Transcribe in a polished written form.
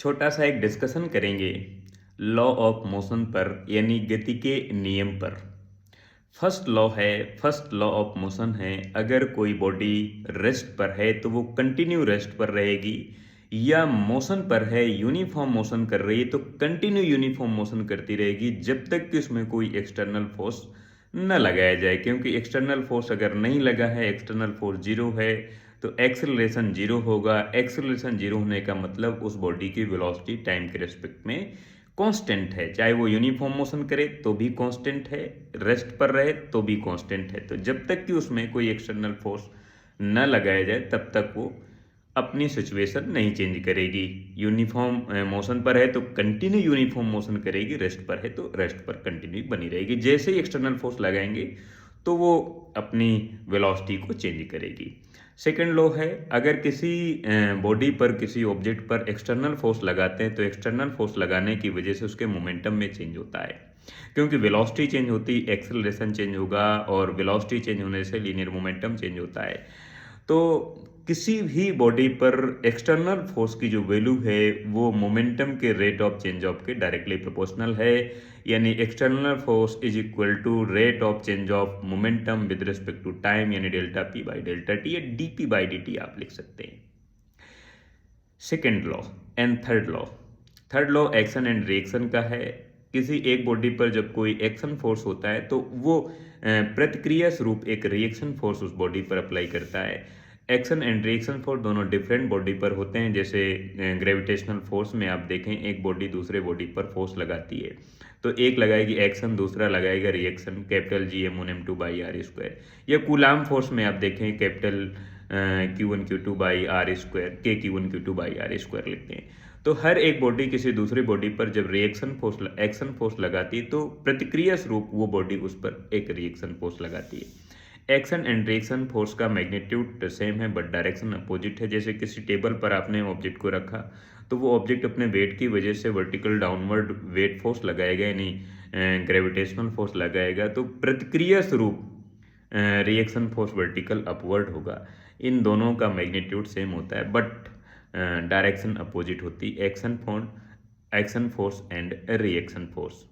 छोटा सा एक डिस्कशन करेंगे लॉ ऑफ मोशन पर यानी गति के नियम पर। फर्स्ट लॉ ऑफ मोशन है, अगर कोई बॉडी रेस्ट पर है तो वो कंटिन्यू रेस्ट पर रहेगी, या मोशन पर है यूनिफॉर्म मोशन कर रही है तो कंटिन्यू यूनिफॉर्म मोशन करती रहेगी जब तक कि उसमें कोई एक्सटर्नल फोर्स न लगाया जाए। क्योंकि एक्सटर्नल फोर्स अगर नहीं लगा है, एक्सटर्नल फोर्स जीरो है, तो एक्सेलरेशन जीरो होगा। एक्सेलरेशन जीरो होने का मतलब उस बॉडी की वेलोसिटी टाइम के रेस्पेक्ट में कांस्टेंट है, चाहे वो यूनिफॉर्म मोशन करे तो भी कांस्टेंट है, रेस्ट पर रहे तो भी कांस्टेंट है। तो जब तक कि उसमें कोई एक्सटर्नल फोर्स न लगाया जाए तब तक वो अपनी सिचुएशन नहीं चेंज करेगी। यूनिफॉर्म मोशन पर है तो कंटिन्यू यूनिफॉर्म मोशन करेगी, रेस्ट पर है तो रेस्ट पर कंटिन्यू बनी रहेगी। जैसे ही एक्सटर्नल फोर्स लगाएंगे तो वो अपनी वेलोसिटी को चेंज करेगी। सेकेंड लॉ है, अगर किसी बॉडी पर किसी ऑब्जेक्ट पर एक्सटर्नल फोर्स लगाते हैं तो एक्सटर्नल फोर्स लगाने की वजह से उसके मोमेंटम में चेंज होता है। क्योंकि वेलोसिटी चेंज होती, एक्सेलरेशन चेंज होगा, और वेलोसिटी चेंज होने से लीनियर मोमेंटम चेंज होता है। तो किसी भी बॉडी पर एक्सटर्नल फोर्स की जो वैल्यू है वो मोमेंटम के रेट ऑफ चेंज ऑफ के डायरेक्टली प्रोपोर्शनल है। यानी external force is equal to rate of change of momentum with respect to time, यानी delta P by delta T या D P by D T आप लिख सकते हैं। Second law and third law action and reaction का है। किसी एक बॉडी पर जब कोई एक्शन फोर्स होता है तो वो प्रतिक्रिया स्वरूप एक रिएक्शन फोर्स उस बॉडी पर अप्लाई करता है। एक्शन एंड रिएक्शन फोर्स दोनों डिफरेंट बॉडी पर होते हैं। जैसे ग्रेविटेशनल फोर्स में आप देखें, एक बॉडी दूसरे बॉडी पर फोर्स लगाती है तो एक लगाएगी एक्शन, दूसरा लगाएगा reaction, capital G M one M two by R square. या कूलाम फोर्स में आप देखें, capital Q1 Q2 by R square, के Q1 Q2 by R square लिखते हैं। तो हर एक बॉडी किसी दूसरी बॉडी पर जब एक्शन फोर्स लगाती है तो प्रतिक्रिया स्वरूप वो बॉडी उस पर एक रिएक्शन फोर्स लगाती है। एक्शन एंड रिएक्शन फोर्स का मैग्नीट्यूड सेम है बट डायरेक्शन अपोजिट है। जैसे किसी टेबल पर आपने ऑब्जेक्ट को रखा तो वो ऑब्जेक्ट अपने वेट की वजह से वर्टिकल डाउनवर्ड वेट फोर्स लगाएगा, यानी ग्रेविटेशनल फोर्स लगाएगा, तो प्रतिक्रिया स्वरूप रिएक्शन फोर्स वर्टिकल अपवर्ड होगा। इन दोनों का मैग्नीट्यूड सेम होता है बट डायरेक्शन अपोजिट होती, action force and reaction force.